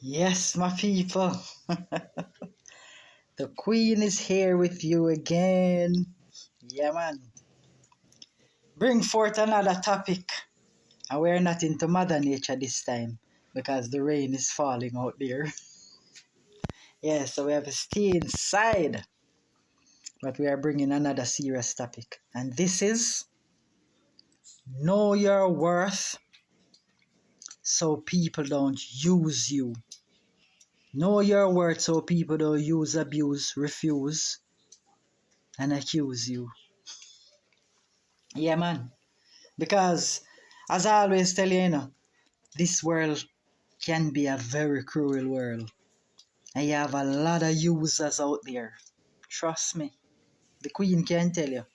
Yes, my people. The Queen is here with you again. Yeah, man. Bring forth another topic. And we're not into Mother Nature this time because the rain is falling out there. Yeah, so we have to stay inside. But we are bringing another serious topic. And this is know your worth so people don't use you. Know your worth so people don't use, abuse, refuse, and accuse you. Yeah, man. Because, as I always tell you, this world can be a very cruel world. And you have a lot of users out there. Trust me. The Queen can tell you.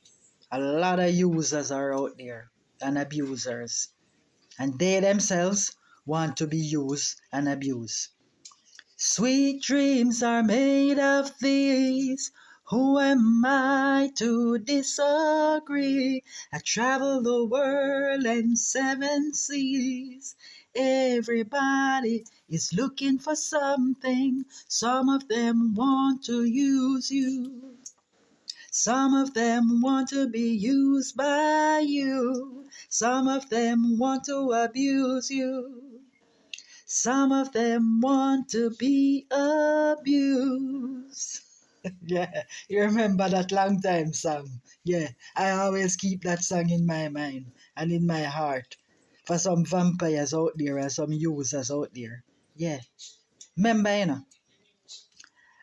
A lot of users are out there and abusers. And they themselves want to be used and abused. Sweet dreams are made of these. Who am I to disagree? I travel the world and 7 seas. Everybody is looking for something. Some of them want to use you. Some of them want to be used by you. Some of them want to abuse you. Some of them want to be abused. Yeah, you remember that long time song? Yeah, I always keep that song in my mind and in my heart for some vampires out there and some users out there. Yeah, remember,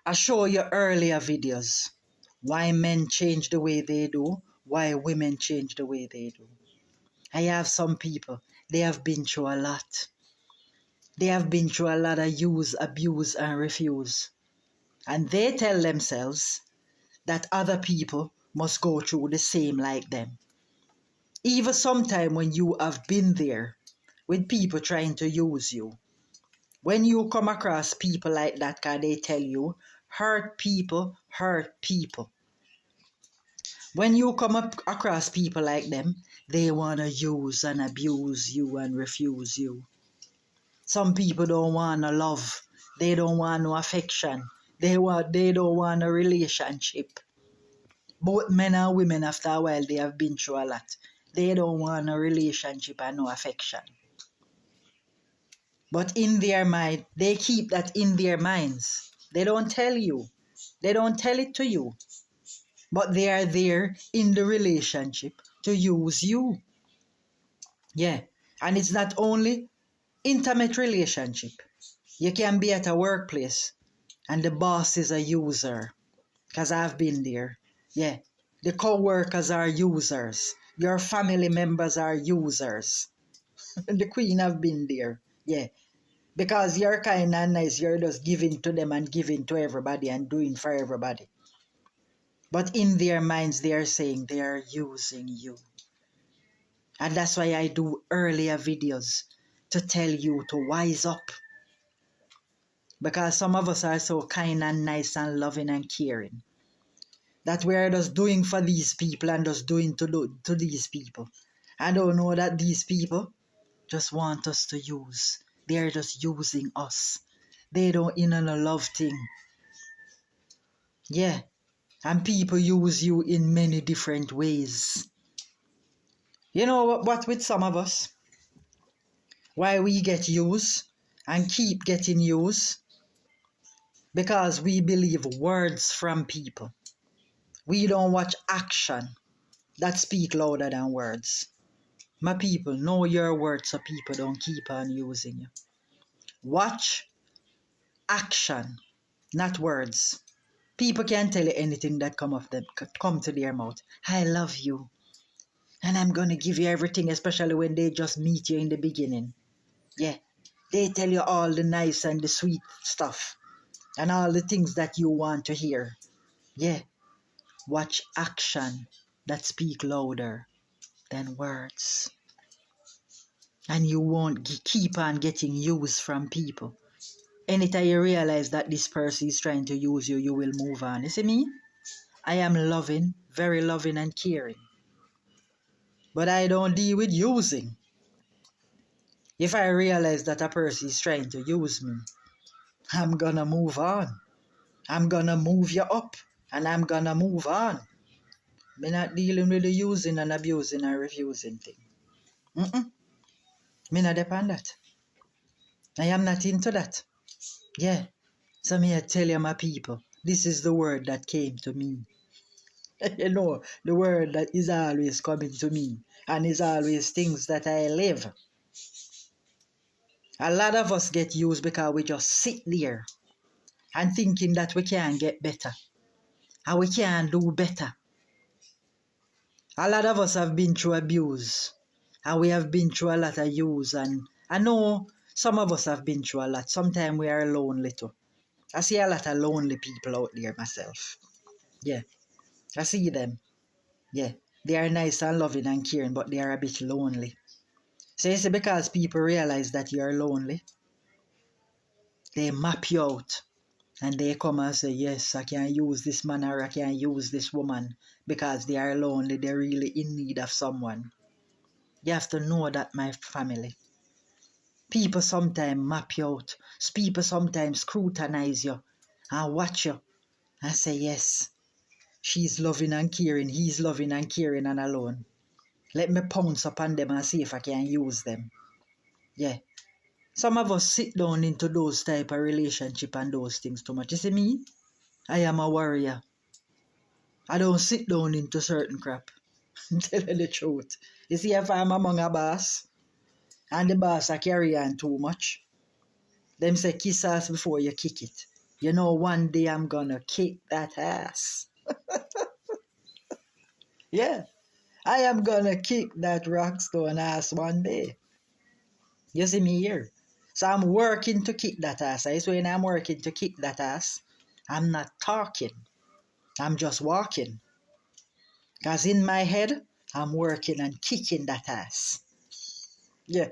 I show you earlier videos why men change the way they do, why women change the way they do. I have some people, they have been through a lot. They have been through a lot of use, abuse, and refuse. And they tell themselves that other people must go through the same like them. Even sometime when you have been there with people trying to use you, when you come across people like that, because they tell you, hurt people hurt people. When you come across people like them, they want to use and abuse you and refuse you. Some people don't want no love. They don't want no affection. They don't want a relationship. Both men and women, after a while, they have been through a lot. They don't want a relationship and no affection. But in their mind, they keep that in their minds. They don't tell you. They don't tell it to you. But they are there in the relationship to use you. Yeah. And it's not only intimate relationship. You can be at a workplace and the boss is a user. Because I've been there. Yeah. The co-workers are users. Your family members are users. The Queen have been there. Yeah. Because you're kind and nice. You're just giving to them and giving to everybody and doing for everybody. But in their minds, they are saying they are using you. And that's why I do earlier videos to tell you to wise up. Because some of us are so kind and nice and loving and caring that we're just doing for these people and just doing to these people. I don't know that these people just want us to use. They're just using us. They don't in a love thing. Yeah. And people use you in many different ways. You know what with some of us? Why we get used and keep getting used? Because we believe words from people. We don't watch action that speak louder than words. My people, know your words so people don't keep on using you. Watch action, not words. People can't tell you anything that come to their mouth. I love you. And I'm going to give you everything, especially when they just meet you in the beginning. Yeah. They tell you all the nice and the sweet stuff. And all the things that you want to hear. Yeah. Watch action that speak louder than words. And you won't keep on getting used from people. Anytime you realize that this person is trying to use you, you will move on. You see me? I am loving, very loving and caring. But I don't deal with using. If I realize that a person is trying to use me, I'm gonna move on. I'm gonna move you up. And I'm gonna move on. Me not dealing with the using and abusing and refusing thing. Mm-mm. Me not depend that. I am not into that. Yeah. So me I tell you, my people, this is the word that came to me. You know, the word that is always coming to me and is always things that I live. A lot of us get used because we just sit there and thinking that we can get better and we can do better. A lot of us have been through abuse and we have been through a lot of use, and I know some of us have been through a lot. Sometimes we are lonely too. I see a lot of lonely people out there myself. Yeah, I see them. Yeah, they are nice and loving and caring, but they are a bit lonely. So you see, because people realize that you are lonely, they map you out and they come and say, yes, I can use this man or I can use this woman because they are lonely, they're really in need of someone. You have to know that, my family. People sometimes map you out. People sometimes scrutinize you and watch you and say, yes, she's loving and caring, he's loving and caring and alone. Let me pounce upon them and see if I can use them. Yeah. Some of us sit down into those type of relationship and those things too much. You see me? I am a warrior. I don't sit down into certain crap. I'm telling the truth. You see, if I'm among a boss and the boss I carry on too much, them say kiss ass before you kick it. You know, one day I'm gonna kick that ass. Yeah, I am gonna kick that rockstone ass one day. You see me here? So I'm working to kick that ass. I say when I'm working to kick that ass, I'm not talking. I'm just walking. Because in my head, I'm working and kicking that ass. Yeah.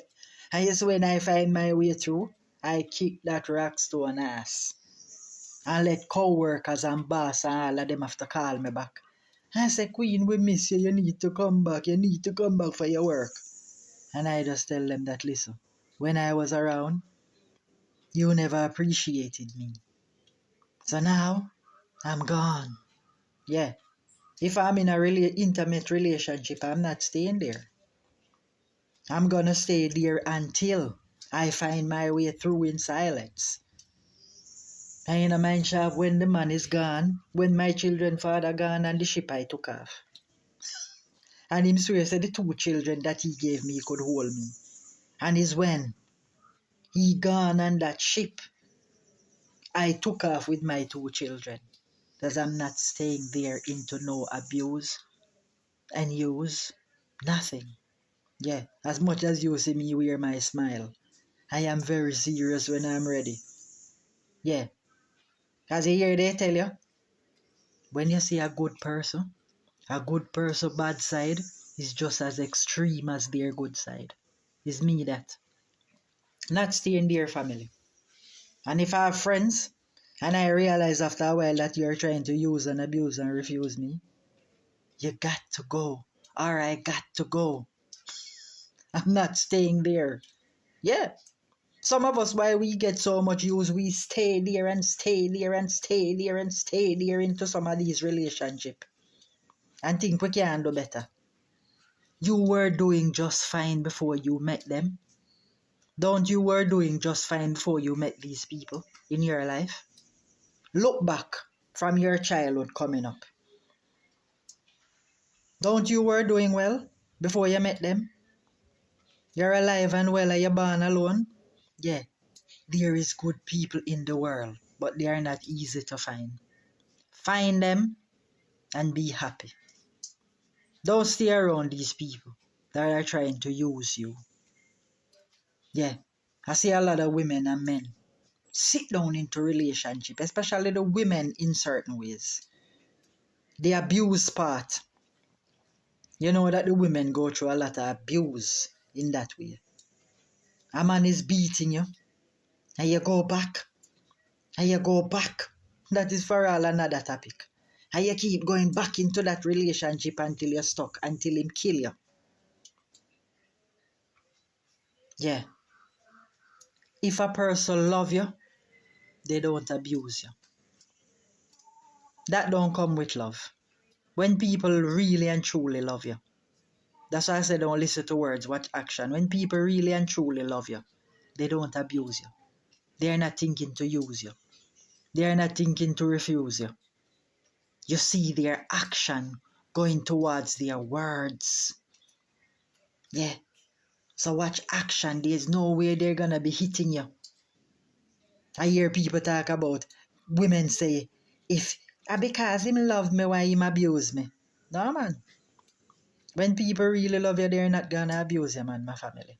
And yes, when I find my way through, I kick that rockstone ass. And let co-workers and boss and all of them have to call me back. I say, Queen, we miss you. You need to come back. You need to come back for your work. And I just tell them that, listen, when I was around, you never appreciated me. So now, I'm gone. Yeah. If I'm in a really intimate relationship, I'm not staying there. I'm gonna stay there until I find my way through in silence. I in a mind shop when the man is gone, when my children father gone and the ship I took off. And him swear said the two children that he gave me could hold me. And is when he gone on that ship, I took off with my two children. Because I'm not staying there into no abuse and use, nothing. Yeah, as much as you see me wear my smile, I am very serious when I'm ready. Yeah, because you hear they tell you, when you see a good person bad side is just as extreme as their good side. It's me that. Not staying there, family. And if I have friends, and I realize after a while that you're trying to use and abuse and refuse me, you got to go. Or I got to go. I'm not staying there. Yeah. Some of us, why we get so much use, we stay there and stay there and stay there and stay there into some of these relationships and think we can do better. You were doing just fine before you met them. Don't you were doing just fine before you met these people in your life? Look back from your childhood coming up. Don't you were doing well before you met them? You're alive and well, are you born alone? Yeah, there is good people in the world, but they are not easy to find. Find them and be happy. Don't stay around these people that are trying to use you. Yeah, I see a lot of women and men sit down into relationship, especially the women in certain ways. The abuse part. You know that the women go through a lot of abuse in that way. A man is beating you, and you go back, and you go back. That is for all another topic. And you keep going back into that relationship until you're stuck, until him kill you. Yeah. If a person love you, they don't abuse you. That don't come with love. When people really and truly love you, that's why I say don't listen to words, watch action. When people really and truly love you, they don't abuse you. They are not thinking to use you. They are not thinking to refuse you. You see their action going towards their words. Yeah. So watch action. There's no way they're gonna be hitting you. I hear people talk about women say, if because him love me, why him abuse me? No, man. When people really love you, they're not gonna abuse you, man, my family.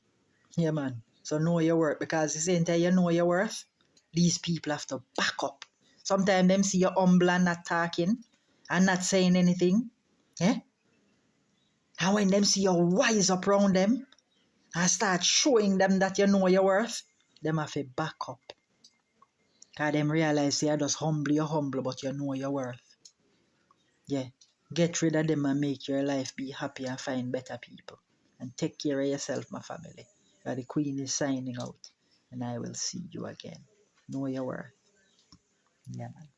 Yeah, man. So know your worth, because the same time you know your worth, these people have to back up. Sometimes them see you humble and not talking and not saying anything. Yeah? And when them see you wise up around them and start showing them that you know your worth, them have to back up. Because them realize you just humble, but you know your worth. Yeah. Get rid of them and make your life be happy and find better people. And take care of yourself, my family. The Queen is signing out. And I will see you again. Know your worth. Yeah, man.